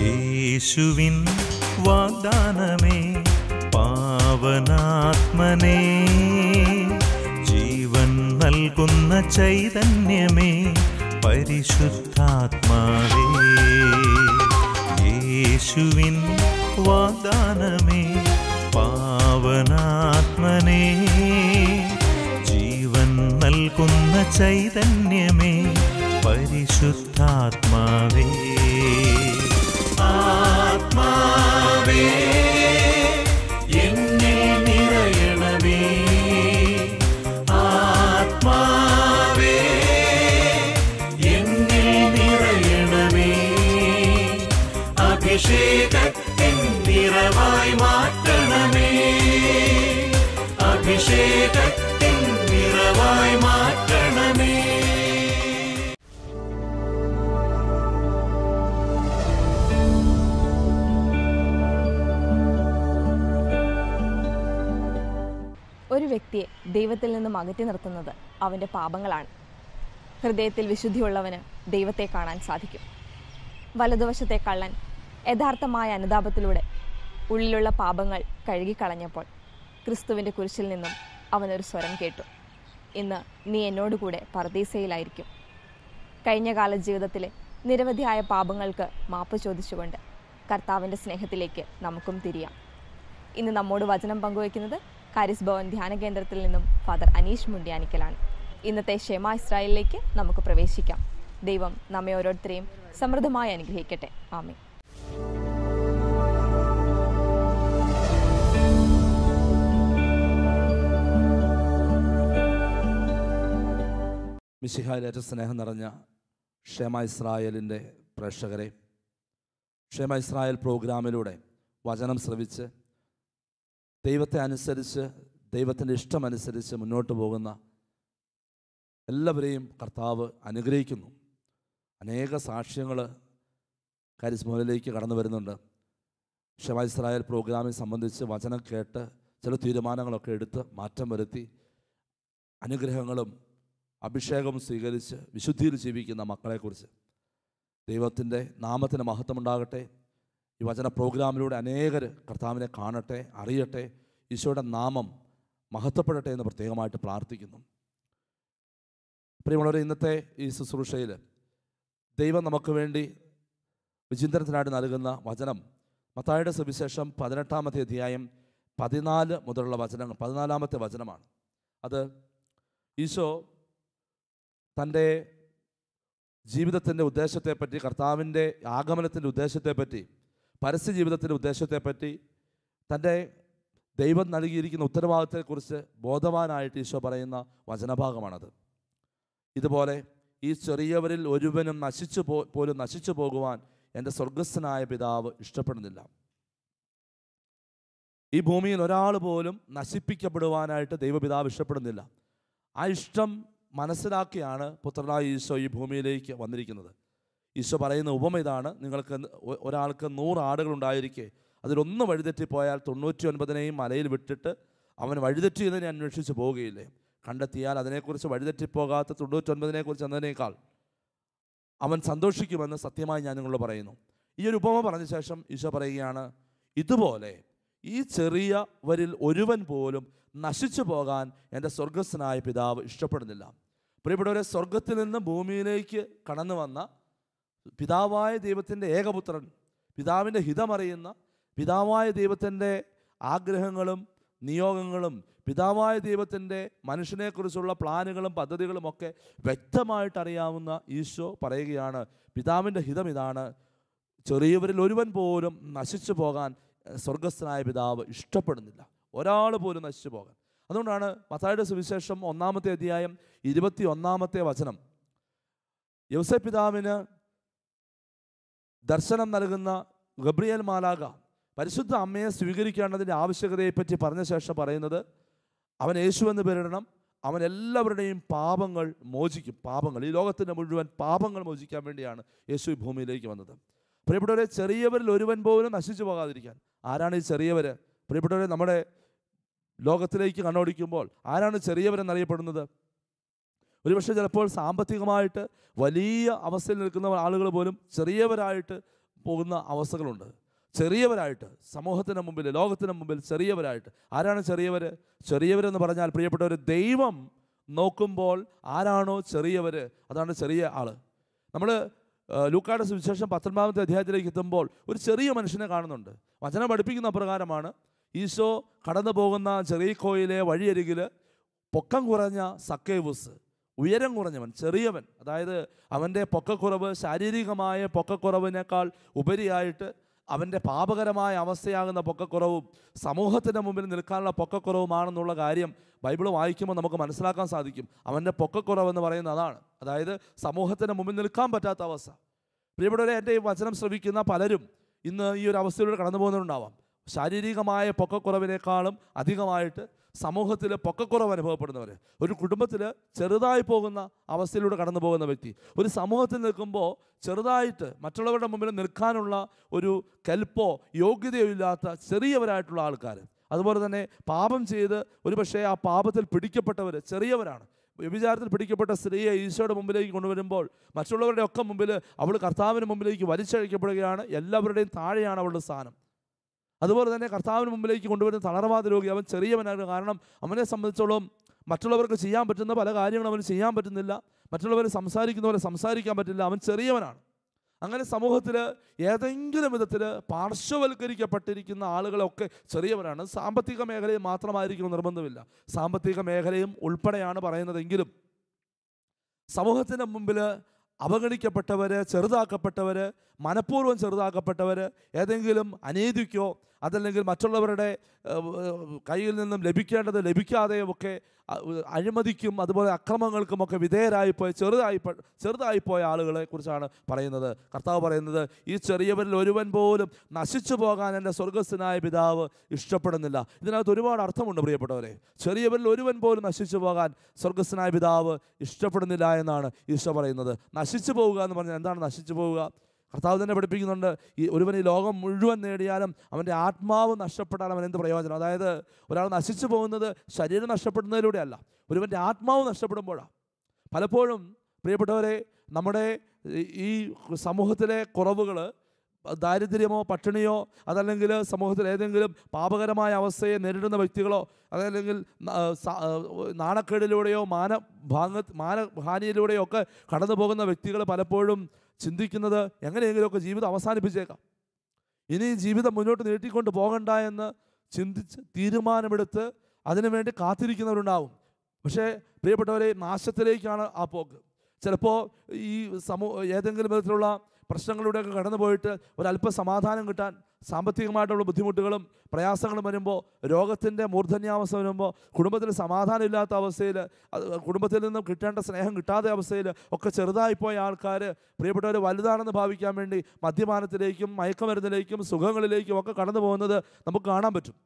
യേശുവിൻ വാഗ്ദാനമേ പാവനാത്മനേ, ജീവൻ നൽകുന്ന ചൈതന്യമേ പരിശുദ്ധാത്മാവേ. യേശുവിൻ വാഗ്ദാനമേ പാവനാത്മനേ, ജീവൻ നൽകുന്ന ചൈതന്യമേ പരിശുദ്ധാത്മാവേ. ആത്മാവേ എന്നിൽ നിറയണമേ, ആത്മാവേ എന്നിൽ നിറയണമേ, അഭിഷേകത്തിൻ നിറവായി മാറ്റണമേ, അഭിഷേകത്തിൻ നിറവായി മാറ്റണമേ. ഒരു വ്യക്തിയെ ദൈവത്തിൽ നിന്നും അകറ്റി നിർത്തുന്നത് അവൻ്റെ പാപങ്ങളാണ്. ഹൃദയത്തിൽ വിശുദ്ധിയുള്ളവന് ദൈവത്തെ കാണാൻ സാധിക്കും. വലതുവശത്തെ കള്ളൻ യഥാർത്ഥമായ അനുതാപത്തിലൂടെ ഉള്ളിലുള്ള പാപങ്ങൾ കഴുകിക്കളഞ്ഞപ്പോൾ ക്രിസ്തുവിൻ്റെ കുരിശിൽ നിന്നും അവനൊരു സ്വരം കേട്ടു, ഇന്ന് നീ എന്നോടുകൂടെ പർദീസയിലായിരിക്കും. കഴിഞ്ഞകാല ജീവിതത്തിലെ നിരവധിയായ പാപങ്ങൾക്ക് മാപ്പ് ചോദിച്ചുകൊണ്ട് കർത്താവിൻ്റെ സ്നേഹത്തിലേക്ക് നമുക്കും തിരിയാം. ഇന്ന് നമ്മോട് വചനം പങ്കുവയ്ക്കുന്നത് കാരിസ് ഭവൻ ധ്യാന കേന്ദ്രത്തിൽ നിന്നും ഫാദർ അനീഷ് മുണ്ടിയാനിക്കലാണ്. ഇന്നത്തെ ഷെമ ഇസ്രായേലിലേക്ക് നമുക്ക് പ്രവേശിക്കാം. ദൈവം നമ്മെ ഓരോരുത്തരെയും സമൃദ്ധമായി അനുഗ്രഹിക്കട്ടെ. ആമേൻ. മിശിഹായിലേറ്റ സ്നേഹം നിറഞ്ഞ ഷെമ ഇസ്രായേലിൻ്റെ പ്രേക്ഷകരെ, ഷെമ ഇസ്രായേൽ പ്രോഗ്രാമിലൂടെ വചനം ശ്രവിച്ച് ദൈവത്തെ അനുസരിച്ച് ദൈവത്തിൻ്റെ ഇഷ്ടമനുസരിച്ച് മുന്നോട്ട് പോകുന്ന എല്ലാവരെയും കർത്താവ് അനുഗ്രഹിക്കുന്നു. അനേക സാക്ഷ്യങ്ങൾ കാരിസ് ഭവനിലേക്ക് കടന്നു വരുന്നുണ്ട്. ഷെമ ഇസ്രായേൽ പ്രോഗ്രാമിനെ സംബന്ധിച്ച് വചനം കേട്ട് ചില തീരുമാനങ്ങളൊക്കെ എടുത്ത് മാറ്റം വരുത്തി അനുഗ്രഹങ്ങളും അഭിഷേകവും സ്വീകരിച്ച് വിശുദ്ധിയിൽ ജീവിക്കുന്ന മക്കളെക്കുറിച്ച് ദൈവത്തിൻ്റെ നാമത്തിന് മഹത്വമുണ്ടാകട്ടെ. ഈ വചന പ്രോഗ്രാമിലൂടെ അനേകർ കർത്താവിനെ കാണട്ടെ, അറിയട്ടെ, ഈശോയുടെ നാമം മഹത്വപ്പെടട്ടെ എന്ന് പ്രത്യേകമായിട്ട് പ്രാർത്ഥിക്കുന്നു. പ്രിയമുള്ളവരെ, ഇന്നത്തെ ഈ ശുശ്രൂഷയിൽ ദൈവം നമുക്ക് വേണ്ടി വിചിന്തനത്തിനായിട്ട് നൽകുന്ന വചനം മത്തായിയുടെ സുവിശേഷം 18-ാമത്തെ അധ്യായം 14 മുതലുള്ള വചനങ്ങൾ, 14-ാമത്തെ വചനമാണ്. അത് ഈശോ തൻ്റെ ജീവിതത്തിൻ്റെ ഉദ്ദേശത്തെപ്പറ്റി, കർത്താവിൻ്റെ ആഗമനത്തിൻ്റെ ഉദ്ദേശത്തെപ്പറ്റി, പരസ്യ ജീവിതത്തിൻ്റെ ഉദ്ദേശത്തെപ്പറ്റി, തൻ്റെ ദൈവം നൽകിയിരിക്കുന്ന ഉത്തരവാദിത്തത്തെക്കുറിച്ച് ബോധവാനായിട്ട് ഈശോ പറയുന്ന വചനഭാഗമാണത്. ഇതുപോലെ ഈ ചെറിയവരിൽ ഒരുവനും പോലും നശിച്ചു പോകുവാൻ എൻ്റെ സ്വർഗസ്ഥനായ പിതാവ് ഇഷ്ടപ്പെടുന്നില്ല. ഈ ഭൂമിയിൽ ഒരാൾ പോലും നശിപ്പിക്കപ്പെടുവാനായിട്ട് ദൈവപിതാവ് ഇഷ്ടപ്പെടുന്നില്ല. ആ ഇഷ്ടം മനസ്സിലാക്കിയാണ് പുത്രനായ ഈശോ ഈ ഭൂമിയിലേക്ക് വന്നിരിക്കുന്നത്. ഈശോ പറയുന്ന ഉപമ ഇതാണ്: ഒരാൾക്ക് 100 ആടുകളുണ്ടായിരിക്കെ അതിലൊന്ന് വഴിതെറ്റിപ്പോയാൽ 99നെയും മലയിൽ വിട്ടിട്ട് അവൻ വഴിതെറ്റിയതിനെ അന്വേഷിച്ച് പോവുകയില്ലേ? കണ്ടെത്തിയാൽ അതിനെക്കുറിച്ച് വഴിതെറ്റിപ്പോകാത്ത 99നെക്കുറിച്ച് എന്നതിനേക്കാൾ അവൻ സന്തോഷിക്കുമെന്ന് സത്യമായി ഞാൻ നിങ്ങളോട് പറയുന്നു. ഈ ഒരു ഉപമ പറഞ്ഞ ശേഷം ഈശോ പറയുകയാണ്, ഇതുപോലെ ഈ ചെറിയവരിൽ ഒരുവൻ പോലും നശിച്ചു പോകാൻ എൻ്റെ സ്വർഗസ്ഥനായ പിതാവ് ഇഷ്ടപ്പെടുന്നില്ല. പ്രിയപ്പെട്ടവരെ, സ്വർഗത്തിൽ നിന്ന് ഭൂമിയിലേക്ക് കടന്നു വന്ന പിതാവായ ദൈവത്തിൻ്റെ ഏകപുത്രൻ, പിതാവിൻ്റെ ഹിതമറിയുന്ന, പിതാവായ ദൈവത്തിൻ്റെ ആഗ്രഹങ്ങളും നിയോഗങ്ങളും, പിതാവായ ദൈവത്തിൻ്റെ മനുഷ്യനെക്കുറിച്ചുള്ള പ്ലാനുകളും പദ്ധതികളും ഒക്കെ വ്യക്തമായിട്ട് അറിയാവുന്ന ഈശോ പറയുകയാണ്, പിതാവിൻ്റെ ഹിതം ഇതാണ്, ചെറിയവരിൽ ഒരുവൻ പോലും നശിച്ചു പോകാൻ സ്വർഗസ്ഥനായ പിതാവ് ഇഷ്ടപ്പെടുന്നില്ല, ഒരാൾ പോലും നശിച്ചു പോകാൻ. അതുകൊണ്ടാണ് മത്തായിയുടെ സുവിശേഷം 1-ാമത്തെ അധ്യായം 21-ാമത്തെ വചനം യോസേപ്പ് പിതാവിന് ദർശനം നൽകുന്ന ഗബ്രിയേൽ മാലാഖ പരിശുദ്ധ അമ്മയെ സ്വീകരിക്കേണ്ടതിൻ്റെ ആവശ്യകതയെപ്പറ്റി പറഞ്ഞ ശേഷം പറയുന്നത്, അവൻ യേശു എന്ന് പേരിടണം, അവൻ എല്ലാവരുടെയും പാപങ്ങൾ മോചിക്കും. പാപങ്ങൾ, ഈ ലോകത്തിൻ്റെ മുഴുവൻ പാപങ്ങൾ മോചിക്കാൻ വേണ്ടിയാണ് യേശു ഈ ഭൂമിയിലേക്ക് വന്നത്. പ്രിയപ്പെട്ടവരെ, ചെറിയവരിൽ ഒരുവൻ പോലും നശിച്ചു പോകാതിരിക്കാൻ. ആരാണ് ഈ ചെറിയവർ? പ്രിയപ്പെട്ടവരെ, നമ്മുടെ ലോകത്തിലേക്ക് കണ്ണോടിക്കുമ്പോൾ ആരാണ് ചെറിയവരെന്നറിയപ്പെടുന്നത്? ഒരുപക്ഷെ ചിലപ്പോൾ സാമ്പത്തികമായിട്ട് വലിയ അവസ്ഥയിൽ നിൽക്കുന്ന ആളുകൾ പോലും ചെറിയവരായിട്ട് പോകുന്ന അവസ്ഥകളുണ്ട്. ചെറിയവരായിട്ട് സമൂഹത്തിന് മുമ്പിൽ, ലോകത്തിന് മുമ്പിൽ ചെറിയവരായിട്ട്. ആരാണ് ചെറിയവർ? ചെറിയവരെന്ന് പറഞ്ഞാൽ പ്രിയപ്പെട്ടവർ, ദൈവം നോക്കുമ്പോൾ ആരാണോ ചെറിയവർ, അതാണ് ചെറിയ ആൾ. നമ്മൾ ലൂക്കായുടെ സുവിശേഷം 19-ാമത്തെ അധ്യായത്തിലേക്ക് എത്തുമ്പോൾ ഒരു ചെറിയ മനുഷ്യനെ കാണുന്നുണ്ട്. വചനം പഠിപ്പിക്കുന്ന പ്രകാരമാണ്, ഈശോ കടന്നു പോകുന്ന ജെറീക്കോയിലെ വഴിയരികിൽ പൊക്കം കുറഞ്ഞ സക്കേവൂസ്, ഉയരം കുറഞ്ഞവൻ, ചെറിയവൻ, അതായത് അവൻ്റെ പൊക്കക്കുറവ് ശാരീരികമായ പൊക്കക്കുറവിനേക്കാൾ ഉപരിയായിട്ട് അവൻ്റെ പാപകരമായ അവസ്ഥയാകുന്ന പൊക്കക്കുറവും സമൂഹത്തിൻ്റെ മുമ്പിൽ നിൽക്കാനുള്ള പൊക്കക്കുറവുമാണെന്നുള്ള കാര്യം ബൈബിൾ വായിക്കുമ്പോൾ നമുക്ക് മനസ്സിലാക്കാൻ സാധിക്കും. അവൻ്റെ പൊക്കക്കുറവെന്ന് പറയുന്നത് അതാണ്, അതായത് സമൂഹത്തിൻ്റെ മുമ്പിൽ നിൽക്കാൻ പറ്റാത്ത അവസ്ഥ. പ്രിയപ്പെട്ടവരെ, എൻ്റെ ഈ വചനം ശ്രവിക്കുന്ന പലരും ഇന്ന് ഈ ഒരു അവസ്ഥയിലൂടെ കടന്നു പോകുന്നവരുണ്ടാവാം. ശാരീരികമായ പൊക്കക്കുറവിനേക്കാളും അധികമായിട്ട് സമൂഹത്തിൽ പൊക്കക്കുറവ് അനുഭവപ്പെടുന്നവർ, ഒരു കുടുംബത്തിൽ ചെറുതായി പോകുന്ന അവസ്ഥയിലൂടെ കടന്നു പോകുന്ന വ്യക്തി, ഒരു സമൂഹത്തിൽ നിൽക്കുമ്പോൾ ചെറുതായിട്ട് മറ്റുള്ളവരുടെ മുമ്പിൽ നിൽക്കാനുള്ള ഒരു കെൽപ്പോ യോഗ്യതയോ ഇല്ലാത്ത ചെറിയവരായിട്ടുള്ള ആൾക്കാർ. അതുപോലെ തന്നെ പാപം ചെയ്ത് ഒരുപക്ഷെ ആ പാപത്തിൽ പിടിക്കപ്പെട്ടവർ ചെറിയവരാണ്. വ്യഭിചാരത്തിൽ പിടിക്കപ്പെട്ട സ്ത്രീയെ ഈശോയുടെ മുമ്പിലേക്ക് കൊണ്ടുവരുമ്പോൾ മറ്റുള്ളവരുടെ ഒക്കെ മുമ്പിൽ അവൾ കർത്താവിന് മുമ്പിലേക്ക് വലിച്ചഴിക്കപ്പെടുകയാണ്. എല്ലാവരുടെയും താഴെയാണ് അവളുടെ സ്ഥാനം. അതുപോലെ തന്നെ കർത്താവിന് മുമ്പിലേക്ക് കൊണ്ടുവരുന്ന തളർവാദ രോഗി, അവൻ ചെറിയവനാണ്. കാരണം അവനെ സംബന്ധിച്ചോളം മറ്റുള്ളവർക്ക് ചെയ്യാൻ പറ്റുന്ന പല കാര്യങ്ങളും അവന് ചെയ്യാൻ പറ്റുന്നില്ല. മറ്റുള്ളവർ സംസാരിക്കുന്ന പോലെ സംസാരിക്കാൻ പറ്റില്ല. അവൻ ചെറിയവനാണ്. അങ്ങനെ സമൂഹത്തിൽ ഏതെങ്കിലും വിധത്തിൽ പാർശ്വവൽക്കരിക്കപ്പെട്ടിരിക്കുന്ന ആളുകളൊക്കെ ചെറിയവരാണ്. സാമ്പത്തിക മേഖലയിൽ മാത്രമായിരിക്കും നിർബന്ധമില്ല, സാമ്പത്തിക മേഖലയും ഉൾപ്പെടെയാണ് പറയുന്നതെങ്കിലും സമൂഹത്തിൻ്റെ മുമ്പിൽ അവഗണിക്കപ്പെട്ടവർ, ചെറുതാക്കപ്പെട്ടവർ, മനഃപൂർവ്വം ചെറുതാക്കപ്പെട്ടവർ, ഏതെങ്കിലും അനീതിക്കോ അതല്ലെങ്കിൽ മറ്റുള്ളവരുടെ കയ്യിൽ നിന്നും ലഭിക്കേണ്ടത് ലഭിക്കാതെയുമൊക്കെ അഴിമതിക്കും അതുപോലെ അക്രമങ്ങൾക്കുമൊക്കെ വിധേയരായിപ്പോയി ചെറുതായിപ്പോയ ആളുകളെ കുറിച്ചാണ് പറയുന്നത്. കർത്താവ് പറയുന്നത്, ഈ ചെറിയവരിൽ ഒരുവൻ പോലും നശിച്ചു പോകാൻ എൻ്റെ സ്വർഗസ്ഥനായ പിതാവ് ഇഷ്ടപ്പെടുന്നില്ല. ഇതിനകത്ത് ഒരുപാട് അർത്ഥമുണ്ട് പ്രിയപ്പെട്ടവരെ. ചെറിയവരിൽ ഒരുവൻ പോലും നശിച്ചു പോകാൻ സ്വർഗസ്ഥനായ പിതാവ് ഇഷ്ടപ്പെടുന്നില്ല എന്നാണ് ഈശോ പറയുന്നത്. നശിച്ചു പോവുക എന്ന് പറഞ്ഞാൽ എന്താണ് നശിച്ചു പോവുക? കർത്താവ് തന്നെ പഠിപ്പിക്കുന്നുണ്ട്, ഒരുവൻ ഈ ലോകം മുഴുവൻ നേടിയാലും അവൻ്റെ ആത്മാവ് നഷ്ടപ്പെട്ടാൽ അവൻ എന്ത് പ്രയോജനം? അതായത് ഒരാൾ നശിച്ചു പോകുന്നത് ശരീരം നഷ്ടപ്പെടുന്നതിലൂടെയല്ല, ഒരുവൻ്റെ ആത്മാവ് നഷ്ടപ്പെടുമ്പോഴാണ്. പലപ്പോഴും പ്രിയപ്പെട്ടവരെ, നമ്മുടെ ഈ സമൂഹത്തിലെ കുറവുകൾ, ദാരിദ്ര്യമോ പട്ടിണിയോ അതല്ലെങ്കിൽ സമൂഹത്തിൽ ഏതെങ്കിലും പാപകരമായ അവസ്ഥയെ നേരിടുന്ന വ്യക്തികളോ അതല്ലെങ്കിൽ നാണക്കേടിലൂടെയോ മാനഹാനിയിലൂടെയോ ഒക്കെ കടന്നു പോകുന്ന വ്യക്തികൾ പലപ്പോഴും ചിന്തിക്കുന്നത് എങ്ങനെയെങ്കിലുമൊക്കെ ജീവിതം അവസാനിപ്പിച്ചേക്കാം, ഇനി ജീവിതം മുന്നോട്ട് നീട്ടിക്കൊണ്ട് പോകണ്ട എന്ന് ചിന്തിച്ച് തീരുമാനമെടുത്ത് അതിനുവേണ്ടി കാത്തിരിക്കുന്നവരുണ്ടാവും. പക്ഷേ പ്രിയപ്പെട്ടവരെ, നാശത്തിലേക്കാണ് ആ പോക്ക്. ചിലപ്പോൾ ഈ ഏതെങ്കിലും വിധത്തിലുള്ള പ്രശ്നങ്ങളിലൂടെയൊക്കെ കടന്നു പോയിട്ട് ഒരല്പ സമാധാനം കിട്ടാൻ സാമ്പത്തികമായിട്ടുള്ള ബുദ്ധിമുട്ടുകളും പ്രയാസങ്ങളും വരുമ്പോൾ, രോഗത്തിൻ്റെ മൂർധന്യാവസ്ഥ വരുമ്പോൾ, കുടുംബത്തിൽ സമാധാനം ഇല്ലാത്ത അവസ്ഥയിൽ, കുടുംബത്തിൽ നിന്നും കിട്ടേണ്ട സ്നേഹം കിട്ടാത്ത അവസ്ഥയിൽ ഒക്കെ ചെറുതായിപ്പോയ ആൾക്കാർ പ്രിയപ്പെട്ടവർ വലുതാണെന്ന് ഭാവിക്കാൻ വേണ്ടി മദ്യപാനത്തിലേക്കും മയക്കുമരുന്നിലേക്കും സുഖങ്ങളിലേക്കും ഒക്കെ കടന്നു പോകുന്നത് നമുക്ക് കാണാൻ പറ്റും.